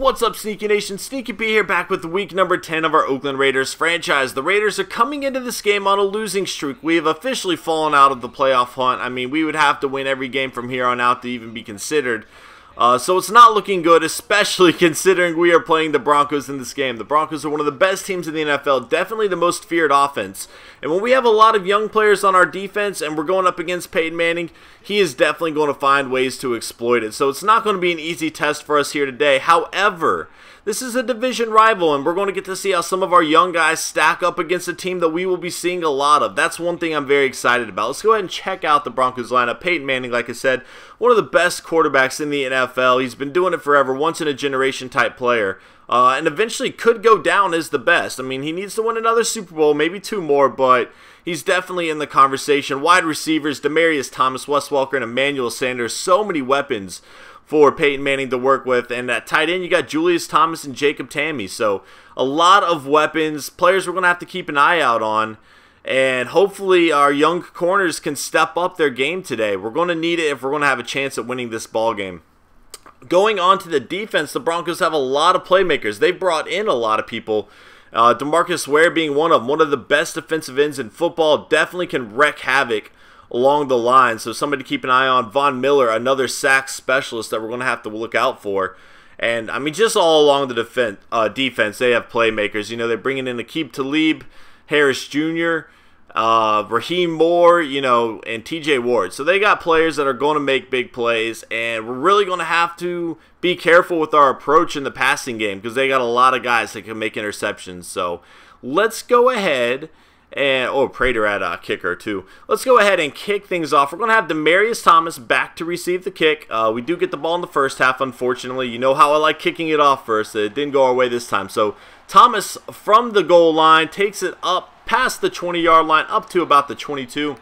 What's up, Sneaky Nation? Sneaky P here, back with week number 10 of our Oakland Raiders franchise. The Raiders are coming into this game on a losing streak. We have officially fallen out of the playoff hunt. I mean, we would have to win every game from here on out to even be considered. So it's not looking good, especially considering we are playing the Broncos in this game. The Broncos are one of the best teams in the NFL, definitely the most feared offense. And when we have a lot of young players on our defense and we're going up against Peyton Manning, he is definitely going to find ways to exploit it. So it's not going to be an easy test for us here today. However, this is a division rival, and we're going to get to see how some of our young guys stack up against a team that we will be seeing a lot of. That's one thing I'm very excited about. Let's go ahead and check out the Broncos lineup. Peyton Manning, like I said, one of the best quarterbacks in the NFL. He's been doing it forever, once-in-a-generation type player, and eventually could go down as the best. I mean, he needs to win another Super Bowl, maybe two more, but he's definitely in the conversation. Wide receivers, Demaryius Thomas, Wes Welker, and Emmanuel Sanders. So many weapons for Peyton Manning to work with. And at tight end, you got Julius Thomas and Jacob Tamme. So a lot of weapons, players we're going to have to keep an eye out on. And hopefully our young corners can step up their game today. We're going to need it if we're going to have a chance at winning this ball game. Going on to the defense, the Broncos have a lot of playmakers. They've brought in a lot of people. DeMarcus Ware being one of the best defensive ends in football, definitely can wreak havoc along the line. So somebody to keep an eye on. Von Miller, another sack specialist that we're going to have to look out for. And, I mean, just all along the defense, they have playmakers. You know, they're bringing in Aqib Talib, Harris Jr., Raheem Moore, you know, and TJ Ward. So they got players that are going to make big plays, and we're really going to have to be careful with our approach in the passing game because they got a lot of guys that can make interceptions. So let's go ahead and Prater at kicker too. Let's go ahead and kick things off. We're going to have Demaryius Thomas back to receive the kick. We do get the ball in the first half, unfortunately. You know how I like kicking it off first. It didn't go our way this time. So Thomas from the goal line takes it up past the 20-yard line up to about the 22.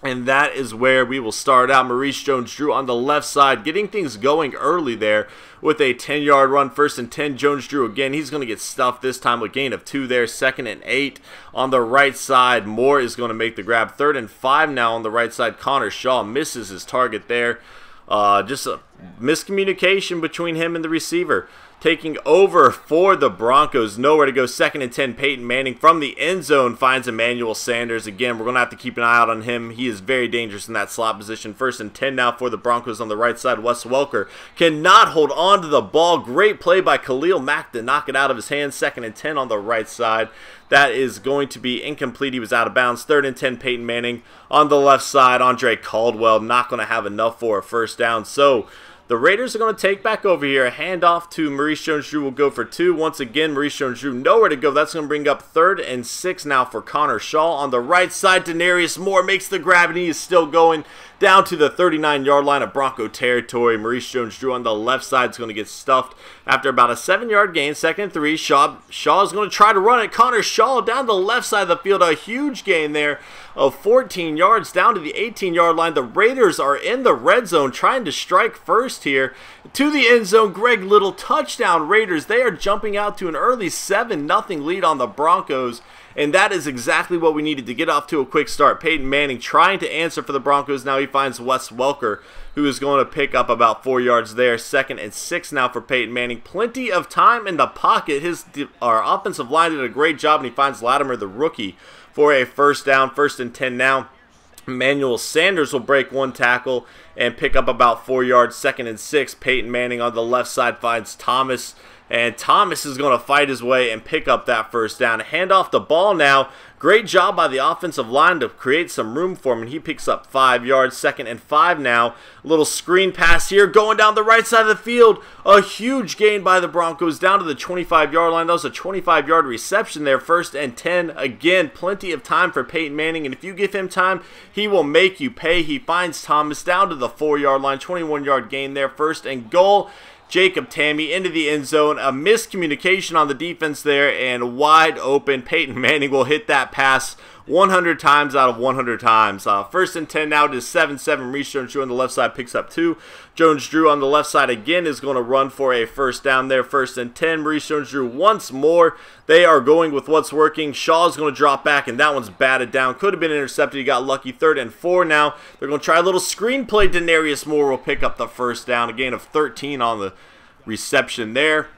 And that is where we will start out. Maurice Jones-Drew on the left side, getting things going early there with a 10-yard run. 1st and 10, Jones-Drew again. He's going to get stuffed this time with a gain of 2 there. 2nd and 8 on the right side. Moore is going to make the grab. 3rd and 5 now on the right side. Connor Shaw misses his target there. Just a miscommunication between him and the receiver. Taking over for the Broncos, nowhere to go. 2nd and 10, Peyton Manning from the end zone finds Emmanuel Sanders. Again, we're going to have to keep an eye out on him. He is very dangerous in that slot position. 1st and 10 now for the Broncos on the right side. Wes Welker cannot hold on to the ball. Great play by Khalil Mack to knock it out of his hands. 2nd and 10 on the right side. That is going to be incomplete. He was out of bounds. 3rd and 10, Peyton Manning on the left side. Andre Caldwell not going to have enough for a first down. So the Raiders are going to take back over here. A handoff to Maurice Jones-Drew will go for 2. Once again, Maurice Jones-Drew nowhere to go. That's going to bring up 3rd and 6 now for Connor Shaw. On the right side, Denarius Moore makes the grab, and he is still going down to the 39-yard line of Bronco territory. Maurice Jones-Drew on the left side is going to get stuffed after about a 7-yard gain. 2nd and 3. Shaw is going to try to run it. Connor Shaw down the left side of the field. A huge gain there of 14 yards down to the 18-yard line. The Raiders are in the red zone trying to strike first here to the end zone. Greg Little, touchdown Raiders. They are jumping out to an early 7-0 lead on the Broncos, and that is exactly what we needed to get off to a quick start. Peyton Manning trying to answer for the Broncos. Now he finds Wes Welker, who is going to pick up about 4 yards there. 2nd and 6 now for Peyton Manning. Plenty of time in the pocket. Our offensive line did a great job, and he finds Latimer, the rookie, for a first down. 1st and 10 now. Emmanuel Sanders will break one tackle and pick up about 4 yards. 2nd and 6. Peyton Manning on the left side finds Thomas, and Thomas is going to fight his way and pick up that first down. Hand off the ball now. Great job by the offensive line to create some room for him, and he picks up 5 yards. 2nd and 5 now. A little screen pass here going down the right side of the field. A huge gain by the Broncos down to the 25-yard line. That was a 25-yard reception there. 1st and 10. Again, plenty of time for Peyton Manning, and if you give him time, he will make you pay. He finds Thomas down to the 4-yard line. 21-yard gain there. 1st and goal. Jacob Tamme into the end zone. A miscommunication on the defense there, and wide open. Peyton Manning will hit that pass 100 times out of 100 times. 1st and 10 now to 7-7. Maurice Jones-Drew on the left side picks up 2. Jones-Drew on the left side again is going to run for a first down there. 1st and 10. Maurice Jones-Drew once more. They are going with what's working. Shaw's going to drop back, and that one's batted down. Could have been intercepted. He got lucky. 3rd and 4 now. They're going to try a little screen play. Denarius Moore will pick up the first down. A gain of 13 on the reception there.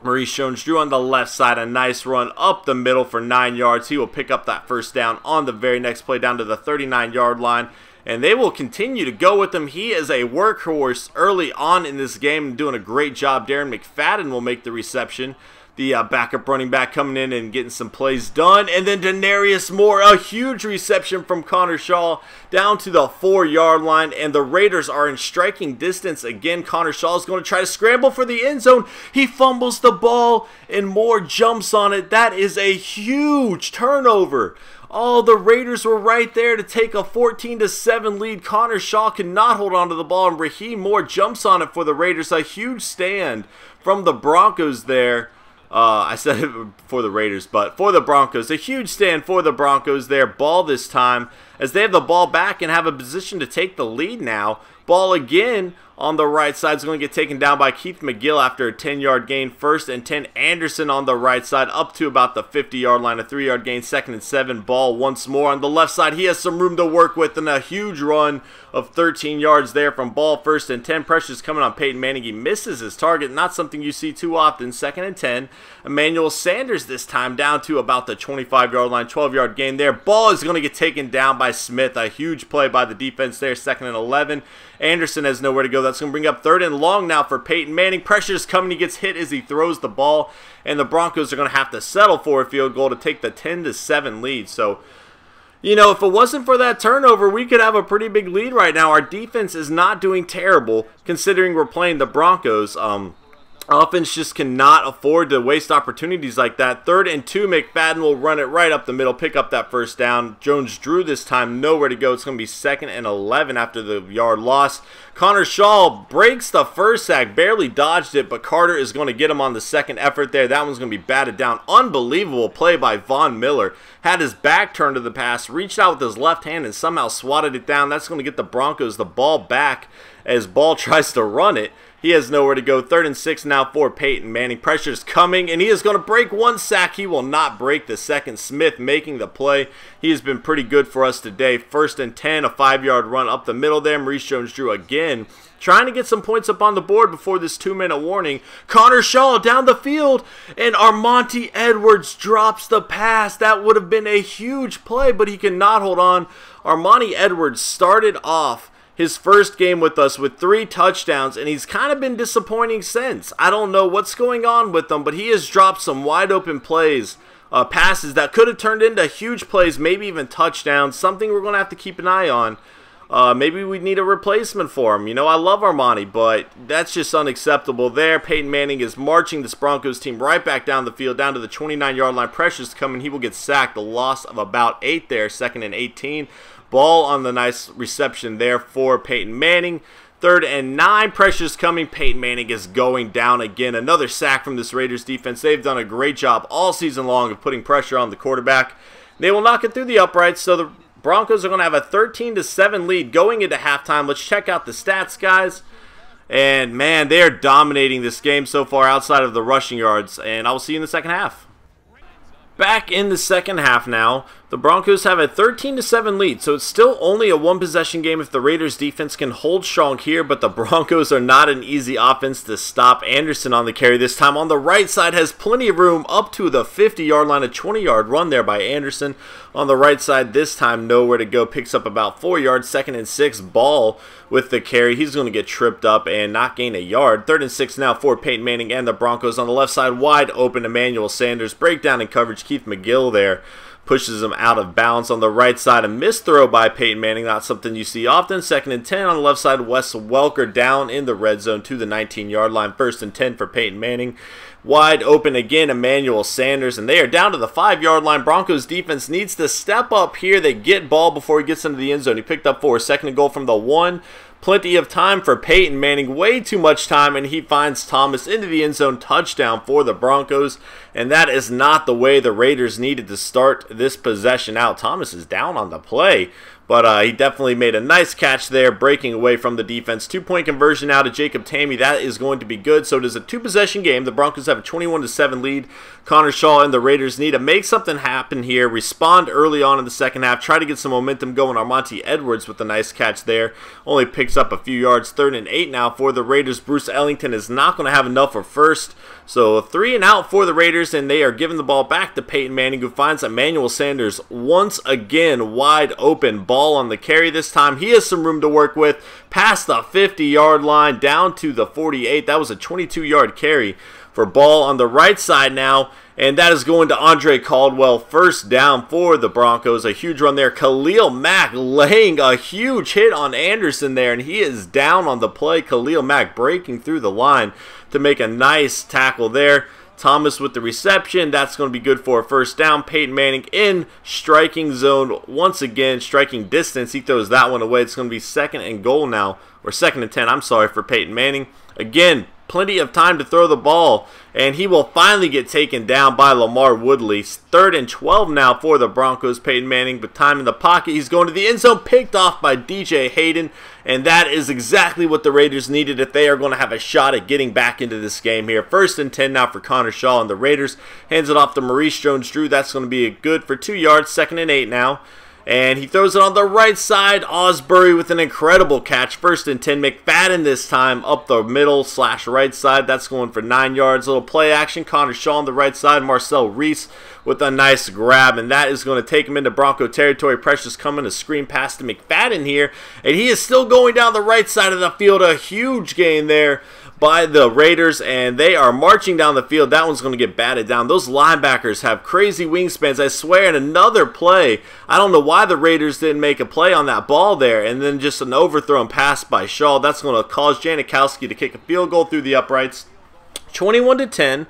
Maurice Jones-Drew on the left side, a nice run up the middle for 9 yards. He will pick up that first down on the very next play down to the 39-yard line. And they will continue to go with him. He is a workhorse early on in this game and doing a great job. Darren McFadden will make the reception. The backup running back coming in and getting some plays done. And then Denarius Moore, a huge reception from Connor Shaw down to the 4-yard line. And the Raiders are in striking distance. Again, Connor Shaw is going to try to scramble for the end zone. He fumbles the ball and Moore jumps on it. That is a huge turnover. Oh, the Raiders were right there to take a 14-7 lead. Connor Shaw cannot hold on to the ball, and Raheem Moore jumps on it for the Raiders. A huge stand from the Broncos there. I said it for the Raiders, but for the Broncos. A huge stand for the Broncos there. Ball this time as they have the ball back and have a position to take the lead now. Ball again on the right side is going to get taken down by Keith McGill after a 10-yard gain. 1st and 10. Anderson on the right side up to about the 50-yard line. A 3-yard gain. 2nd and 7. Ball once more on the left side. He has some room to work with and a huge run of 13 yards there from Ball. 1st and 10. Pressure's coming on Peyton Manning. He misses his target. Not something you see too often. 2nd and 10. Emmanuel Sanders this time down to about the 25-yard line. 12-yard gain there. Ball is going to get taken down by Smith. A huge play by the defense there. 2nd and 11. Anderson has nowhere to go. That's going to bring up 3rd and long now for Peyton Manning. Pressure is coming. He gets hit as he throws the ball. And the Broncos are going to have to settle for a field goal to take the 10-7 lead. So, you know, if it wasn't for that turnover, we could have a pretty big lead right now. Our defense is not doing terrible considering we're playing the Broncos. Offense just cannot afford to waste opportunities like that. 3rd and 2, McFadden will run it right up the middle, pick up that first down. Jones-Drew this time, nowhere to go. It's going to be 2nd and 11 after the yard loss. Connor Shaw breaks the first sack, barely dodged it, but Carter is going to get him on the second effort there. That one's going to be batted down. Unbelievable play by Von Miller. Had his back turned to the pass, reached out with his left hand and somehow swatted it down. That's going to get the Broncos the ball back as Ball tries to run it. He has nowhere to go. 3rd and 6 now for Peyton Manning. Pressure's coming, and he is going to break one sack. He will not break the second. Smith making the play. He has been pretty good for us today. 1st and 10, a 5-yard run up the middle there. Maurice Jones-Drew again trying to get some points up on the board before this 2-minute warning. Connor Shaw down the field, and Armonte Edwards drops the pass. That would have been a huge play, but he cannot hold on. Armonte Edwards started off his first game with us with 3 touchdowns, and he's kind of been disappointing since. I don't know what's going on with him, but he has dropped some wide open plays, passes that could have turned into huge plays, maybe even touchdowns, something we're going to have to keep an eye on. Maybe we need a replacement for him. You know, I love Armonte, but that's just unacceptable there. Peyton Manning is marching this Broncos team right back down the field, down to the 29-yard line. Pressure's coming. He will get sacked. A loss of about 8 there, 2nd and 18. Ball on the nice reception there for Peyton Manning. 3rd and 9. Pressure's coming. Peyton Manning is going down again. Another sack from this Raiders defense. They've done a great job all season long of putting pressure on the quarterback. They will not get through the uprights, so the Broncos are going to have a 13-7 lead going into halftime. Let's check out the stats, guys. And, man, they are dominating this game so far outside of the rushing yards. And I will see you in the second half. Back in the second half now, the Broncos have a 13-7 lead, so it's still only a one-possession game if the Raiders defense can hold strong here, but the Broncos are not an easy offense to stop. Anderson on the carry this time on the right side has plenty of room up to the 50-yard line, a 20-yard run there by Anderson. On the right side this time, nowhere to go, picks up about 4 yards, 2nd and 6, Ball with the carry. He's going to get tripped up and not gain a yard. 3rd and 6 now for Peyton Manning and the Broncos. On the left side, wide open, Emmanuel Sanders. Breakdown in coverage, Keith McGill there pushes him out of bounds. On the right side, a missed throw by Peyton Manning, not something you see often. 2nd and 10 on the left side, Wes Welker down in the red zone to the 19-yard line. 1st and 10 for Peyton Manning. Wide open again, Emmanuel Sanders, and they are down to the 5-yard line. Broncos defense needs to step up here. They get Ball before he gets into the end zone. He picked up 4. 2nd and goal from the 1. Plenty of time for Peyton Manning, way too much time, and he finds Thomas into the end zone. Touchdown for the Broncos, and that is not the way the Raiders needed to start this possession out. Thomas is down on the play, but he definitely made a nice catch there, breaking away from the defense. 2-point conversion now to Jacob Tamme. That is going to be good. So it is a 2-possession game. The Broncos have a 21-7 lead. Connor Shaw and the Raiders need to make something happen here, respond early on in the second half, try to get some momentum going. Armonte Edwards with a nice catch there. Only picks picks up a few yards. 3rd and 8 now for the Raiders. Bruce Ellington is not going to have enough for first. So 3 and out for the Raiders, and they are giving the ball back to Peyton Manning, who finds Emmanuel Sanders once again wide open. Ball on the carry this time. He has some room to work with. Past the 50-yard line, down to the 48. That was a 22-yard carry for ball on the right side now. And that is going to Andre Caldwell. 1st down for the Broncos. A huge run there. Khalil Mack laying a huge hit on Anderson there, and he is down on the play. Khalil Mack breaking through the line to make a nice tackle there. Thomas with the reception. That's going to be good for a 1st down. Peyton Manning in striking zone once again. Striking distance. He throws that one away. It's going to be 2nd and goal now. Or 2nd and 10, I'm sorry, for Peyton Manning. Again, plenty of time to throw the ball, and he will finally get taken down by Lamar Woodley. 3rd and 12 now for the Broncos. Peyton Manning with time in the pocket. He's going to the end zone, picked off by DJ Hayden, and that is exactly what the Raiders needed if they are going to have a shot at getting back into this game here. 1st and 10 now for Connor Shaw, and the Raiders hands it off to Maurice Jones-Drew. That's going to be good for 2 yards. 2nd and 8 now. And he throws it on the right side. Osbury with an incredible catch. 1st and 10. McFadden this time up the middle / right side. That's going for 9 yards. Little play action. Connor Shaw on the right side. Marcel Reese with a nice grab. And that is going to take him into Bronco territory. Precious coming. A screen pass to McFadden here. And he is still going down the right side of the field. A huge gain there by the Raiders, and they are marching down the field. That one's going to get batted down. Those linebackers have crazy wingspans. I swear, in another play, I don't know why the Raiders didn't make a play on that ball there, and then just an overthrown pass by Shaw. That's going to cause Janikowski to kick a field goal through the uprights. 21-10.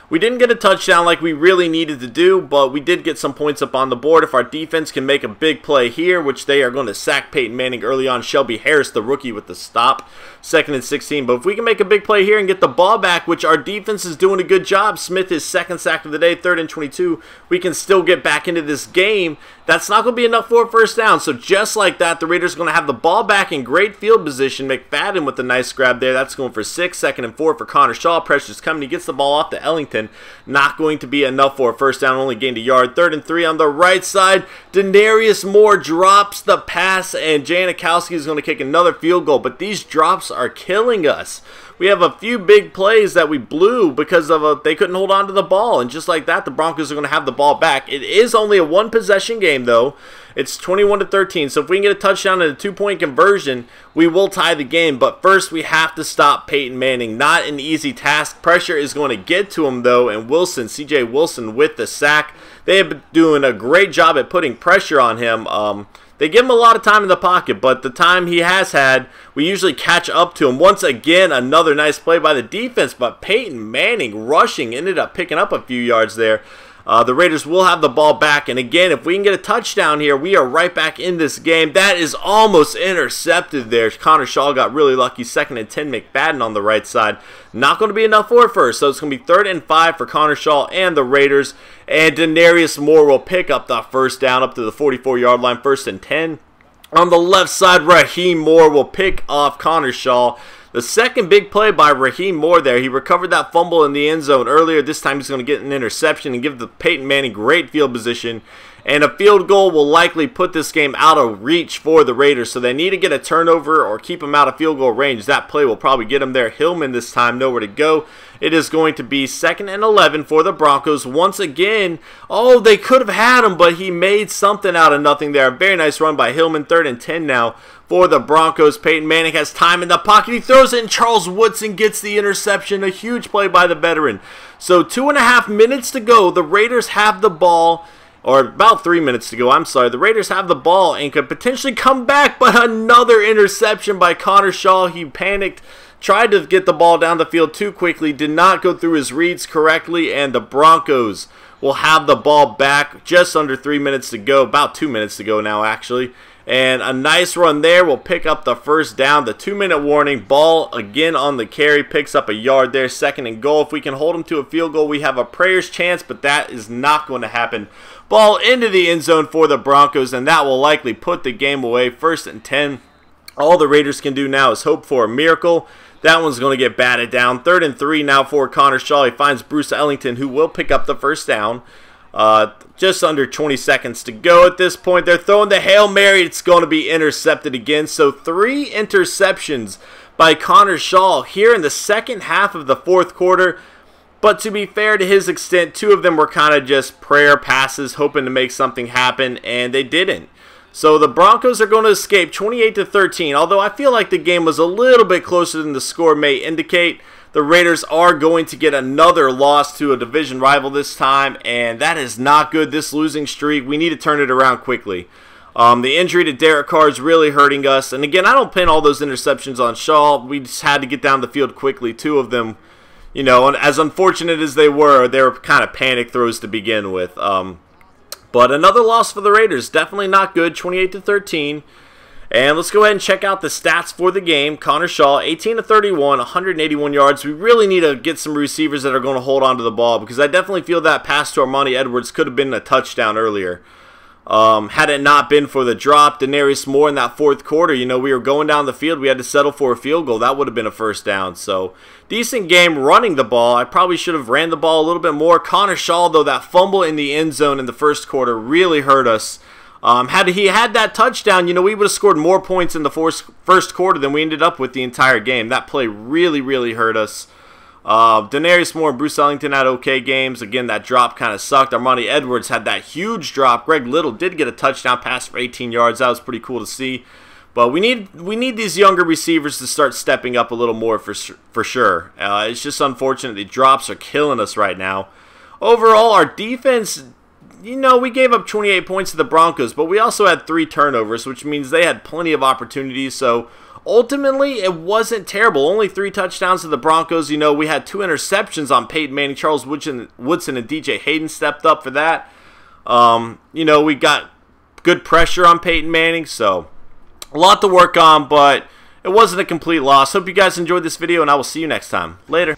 We didn't get a touchdown like we really needed to do, but we did get some points up on the board. If our defense can make a big play here, which they are going to sack Peyton Manning early on. Shelby Harris, the rookie, with the stop. 2nd and 16. But if we can make a big play here and get the ball back, which our defense is doing a good job. Smith is 2nd sack of the day. 3rd and 22. We can still get back into this game. That's not going to be enough for a 1st down. So just like that, the Raiders are going to have the ball back in great field position. McFadden with a nice grab there. That's going for 6. 2nd and 4 for Connor Shaw. Pressure's coming. He gets the ball off to Ellington. Not going to be enough for a 1st down. Only gained a yard. 3rd and 3 on the right side. Denarius Moore drops the pass, and Janikowski is going to kick another field goal. But these drops are killing us. We have a few big plays that we blew because of they couldn't hold on to the ball, and just like that, the Broncos are going to have the ball back. It is only a 1-possession game, though. It's 21-13, so if we can get a touchdown and a 2-point conversion, we will tie the game. But first, we have to stop Peyton Manning. Not an easy task. Pressure is going to get to him, though, and Wilson, C.J. Wilson with the sack. They have been doing a great job at putting pressure on him. They give him a lot of time in the pocket, but the time he has had, we usually catch up to him. Once again, another nice play by the defense, but Peyton Manning rushing ended up picking up a few yards there. The Raiders will have the ball back, and again, if we can get a touchdown here, we are right back in this game. That is almost intercepted there. Connor Shaw got really lucky. 2nd and 10, McFadden on the right side. Not going to be enough for first, so it's going to be 3rd and 5 for Connor Shaw and the Raiders, and Denarius Moore will pick up the 1st down up to the 44-yard line. 1st and 10. On the left side, Raheem Moore will pick off Connor Shaw. The second big play by Raheem Moore there. He recovered that fumble in the end zone earlier. This time he's going to get an interception and give the Peyton Manning great field position. And a field goal will likely put this game out of reach for the Raiders. So they need to get a turnover or keep them out of field goal range. That play will probably get them there. Hillman this time, nowhere to go. It is going to be 2nd and 11 for the Broncos. Once again, oh, they could have had him, but he made something out of nothing there. A very nice run by Hillman. 3rd and 10 now for the Broncos. Peyton Manning has time in the pocket. He throws it, and Charles Woodson gets the interception. A huge play by the veteran. So 2.5 minutes to go. The Raiders have the ball. Or about 3 minutes to go, I'm sorry. The Raiders have the ball and could potentially come back, but another interception by Connor Shaw. He panicked, tried to get the ball down the field too quickly, did not go through his reads correctly, and the Broncos will have the ball back. Just under 3 minutes to go, about 2 minutes to go now, actually. And a nice run there will pick up the 1st down. The 2-minute warning. Ball again on the carry. Picks up a yard there. 2nd and goal. If we can hold them to a field goal, we have a prayer's chance, but that is not going to happen. Ball into the end zone for the Broncos, and that will likely put the game away. 1st and 10. All the Raiders can do now is hope for a miracle. That one's going to get batted down. 3rd and 3 now for Connor Shaw. He finds Bruce Ellington, who will pick up the 1st down. Just under 20 seconds to go at this point. They're throwing the Hail Mary. It's going to be intercepted again. So 3 interceptions by Connor Shaw here in the second half of the fourth quarter. But to be fair to his extent, 2 of them were kind of just prayer passes, hoping to make something happen, and they didn't. So the Broncos are going to escape 28-13. Although I feel like the game was a little bit closer than the score may indicate. The Raiders are going to get another loss to a division rival this time, and that is not good. This losing streak, we need to turn it around quickly. The injury to Derek Carr is really hurting us. And again, I don't pin all those interceptions on Shaw. We just had to get down the field quickly. 2 of them, you know, and as unfortunate as they were kind of panic throws to begin with. But another loss for the Raiders. Definitely not good, 28-13. And let's go ahead and check out the stats for the game. Connor Shaw, 18-31, 181 yards. We really need to get some receivers that are going to hold on to the ball, because I definitely feel that pass to Armani Edwards could have been a touchdown earlier. Had it not been for the drop, Denarius Moore in that fourth quarter, you know, we were going down the field. We had to settle for a field goal. That would have been a first down. So, decent game running the ball. I probably should have ran the ball a little bit more. Connor Shaw, though, that fumble in the end zone in the first quarter really hurt us. Had he had that touchdown, you know, we would have scored more points in the first quarter than we ended up with the entire game. That play really, really hurt us. Denarius Moore and Bruce Ellington had okay games. Again, that drop kind of sucked. Armani Edwards had that huge drop. Greg Little did get a touchdown pass for 18 yards. That was pretty cool to see. But we need these younger receivers to start stepping up a little more for sure. It's just unfortunate the drops are killing us right now. Overall, our defense, you know, we gave up 28 points to the Broncos, but we also had 3 turnovers, which means they had plenty of opportunities. So ultimately, it wasn't terrible. Only 3 touchdowns to the Broncos. You know, we had 2 interceptions on Peyton Manning. Charles Woodson and DJ Hayden stepped up for that. You know, we got good pressure on Peyton Manning, so a lot to work on, but it wasn't a complete loss. Hope you guys enjoyed this video, and I will see you next time. Later.